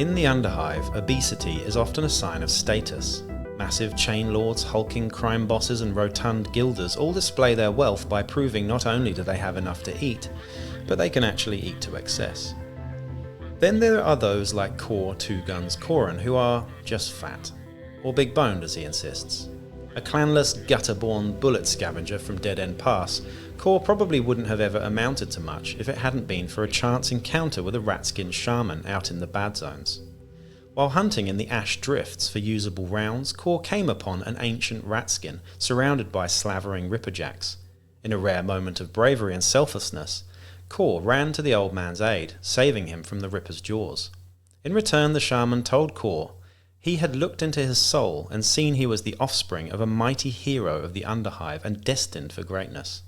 In the Underhive, obesity is often a sign of status. Massive chain lords, hulking crime bosses and rotund guilders all display their wealth by proving not only do they have enough to eat, but they can actually eat to excess. Then there are those like Core Two Guns Coran who are just fat, or big boned as he insists. A clanless, gutter-born bullet scavenger from Dead End Pass, Core probably wouldn't have ever amounted to much if it hadn't been for a chance encounter with a rat-skinned shaman out in the bad zones. While hunting in the ash drifts for usable rounds, Core came upon an ancient ratskin surrounded by slavering ripperjacks. In a rare moment of bravery and selflessness, Core ran to the old man's aid, saving him from the ripper's jaws. In return, the shaman told Core he had looked into his soul and seen he was the offspring of a mighty hero of the Underhive and destined for greatness.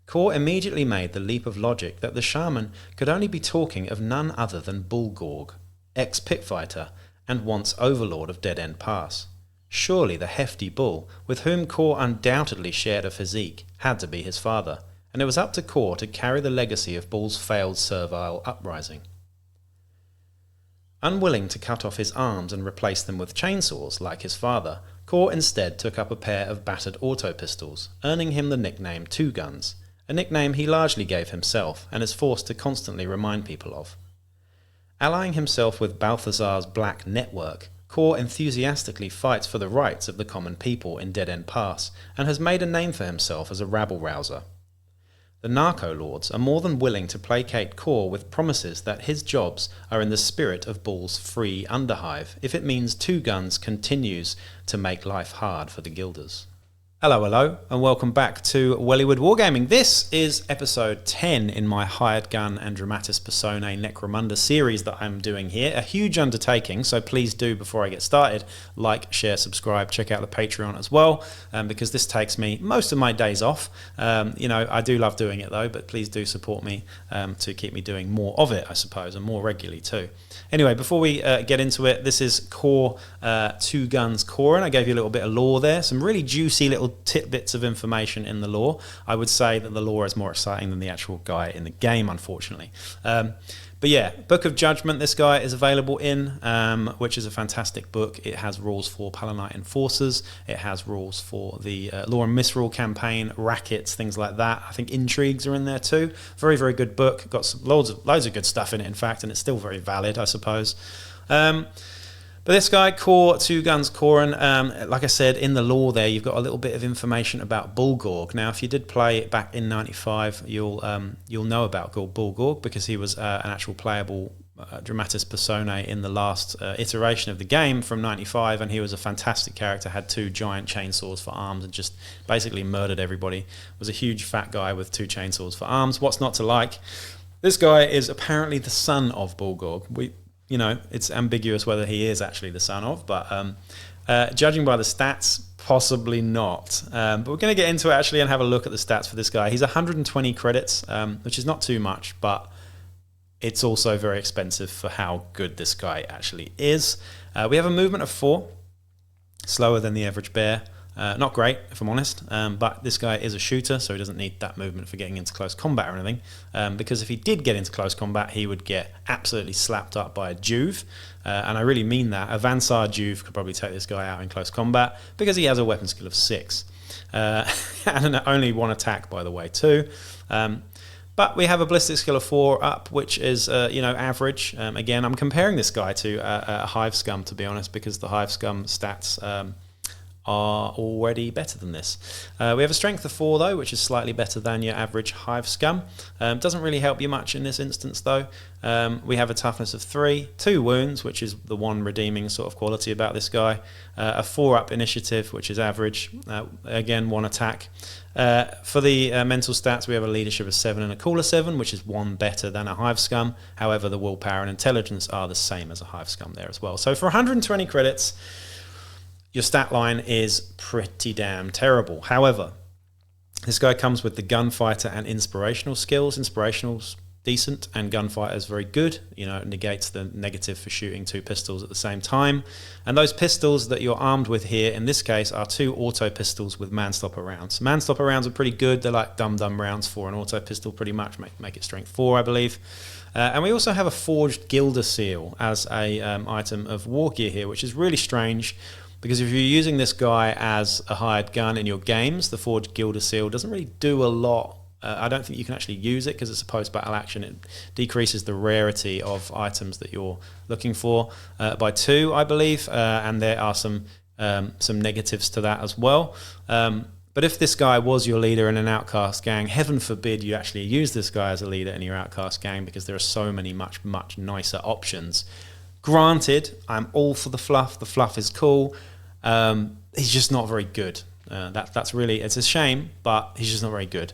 Core immediately made the leap of logic that the shaman could only be talking of none other than Bull Gorg, ex-pitfighter and once overlord of Dead End Pass. Surely the hefty bull, with whom Core undoubtedly shared a physique, had to be his father, and it was up to Core to carry the legacy of Bull's failed servile uprising. Unwilling to cut off his arms and replace them with chainsaws like his father, Core instead took up a pair of battered auto-pistols, earning him the nickname Two Guns, a nickname he largely gave himself and is forced to constantly remind people of. Allying himself with Balthazar's Black Network, Core enthusiastically fights for the rights of the common people in Dead End Pass and has made a name for himself as a rabble-rouser. The narco-lords are more than willing to placate Core with promises that his jobs are in the spirit of Bull's free Underhive if it means Two Guns continues to make life hard for the guilders. Hello, and welcome back to Wellywood Wargaming. This is episode 10 in my Hired Gun and Dramatis Personae Necromunda series that I'm doing here. A huge undertaking, so please do, before I get started, like, share, subscribe, check out the Patreon as well, because this takes me most of my days off. I do love doing it though, but please do support me to keep me doing more of it, I suppose, and more regularly too. Anyway, before we get into it, this is Core Two Guns Coran. I gave you a little bit of lore there, some really juicy little tidbits of information in the lore. I would say that the lore is more exciting than the actual guy in the game, unfortunately. But yeah, Book of Judgment this guy is available in, which is a fantastic book. It has rules for Palanite Enforcers. It has rules for the Law and Misrule campaign, rackets, things like that. I think Intrigues are in there too. Very, very good book. Got some, loads of good stuff in it, in fact, and it's still very valid, I suppose. But this guy, Core Two Guns Coran, like I said, in the lore there, you've got a little bit of information about Bull Gorg. Now, if you did play it back in 95, you'll know about Bull Gorg because he was an actual playable Dramatis Personae in the last iteration of the game from 95, and he was a fantastic character, had two giant chainsaws for arms and just basically murdered everybody. Was a huge fat guy with two chainsaws for arms. What's not to like? This guy is apparently the son of Bull Gorg. It's ambiguous whether he is actually the son of, but judging by the stats, possibly not. But we're going to get into it actually and have a look at the stats for this guy. He's 120 credits, which is not too much, but it's also very expensive for how good this guy actually is. We have a movement of 4, slower than the average bear. Not great, if I'm honest, but this guy is a shooter, so he doesn't need that movement for getting into close combat or anything, because if he did get into close combat, he would get absolutely slapped up by a Juve, and I really mean that. A Vansar Juve could probably take this guy out in close combat, because he has a weapon skill of 6, and only 1 attack, by the way, too. But we have a ballistic skill of 4 up, which is, average. Again, I'm comparing this guy to a Hive Scum, to be honest, because the Hive Scum stats are already better than this. We have a strength of 4 though, which is slightly better than your average Hive Scum. Doesn't really help you much in this instance though. We have a toughness of 3, 2 wounds, which is the one redeeming sort of quality about this guy. A 4 up initiative, which is average. Again, 1 attack. For the mental stats, we have a leadership of 7 and a cooler 7, which is 1 better than a Hive Scum. However, the willpower and intelligence are the same as a Hive Scum there as well. So for 120 credits, your stat line is pretty damn terrible. However, this guy comes with the gunfighter and inspirational skills. Inspirational's decent and gunfighter's very good. It negates the negative for shooting 2 pistols at the same time. And those pistols that you're armed with here, in this case, are 2 auto pistols with manstopper rounds. Manstopper rounds are pretty good. They're like dum-dum rounds for an auto pistol, pretty much. Make it strength 4, I believe. And we also have a forged Gilder seal as a item of war gear here, which is really strange because if you're using this guy as a hired gun in your games, the forged Gilder seal doesn't really do a lot. I don't think you can actually use it because it's a post-battle action. It decreases the rarity of items that you're looking for by 2, I believe, and there are some negatives to that as well. But if this guy was your leader in an outcast gang, heaven forbid you actually use this guy as a leader in your outcast gang because there are so many much nicer options. Granted, I'm all for the fluff. The fluff is cool. He's just not very good. That's really, it's a shame, but he's just not very good.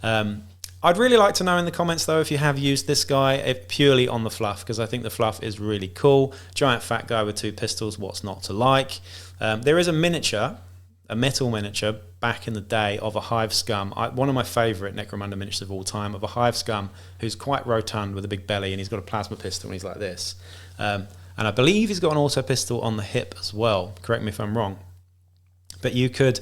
I'd really like to know in the comments though if you have used this guy purely on the fluff, because I think the fluff is really cool. Giant fat guy with 2 pistols, what's not to like? There is a miniature, a metal miniature back in the day of a hive scum, one of my favourite Necromunda miniatures of all time, of a hive scum who's quite rotund with a big belly, and he's got a plasma pistol and he's like this. And I believe he's got an auto pistol on the hip as well, correct me if I'm wrong. But you could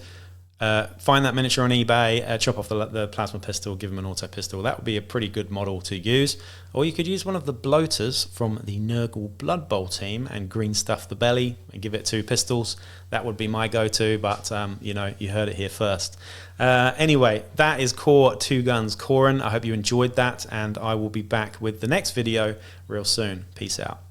find that miniature on eBay, chop off the plasma pistol, give him an auto pistol. That would be a pretty good model to use. Or you could use one of the bloaters from the Nurgle Blood Bowl team and green stuff the belly and give it 2 pistols. That would be my go-to, but you know, you heard it here first. Anyway, that is Core 2 Guns Coran. I hope you enjoyed that, and I will be back with the next video real soon. Peace out.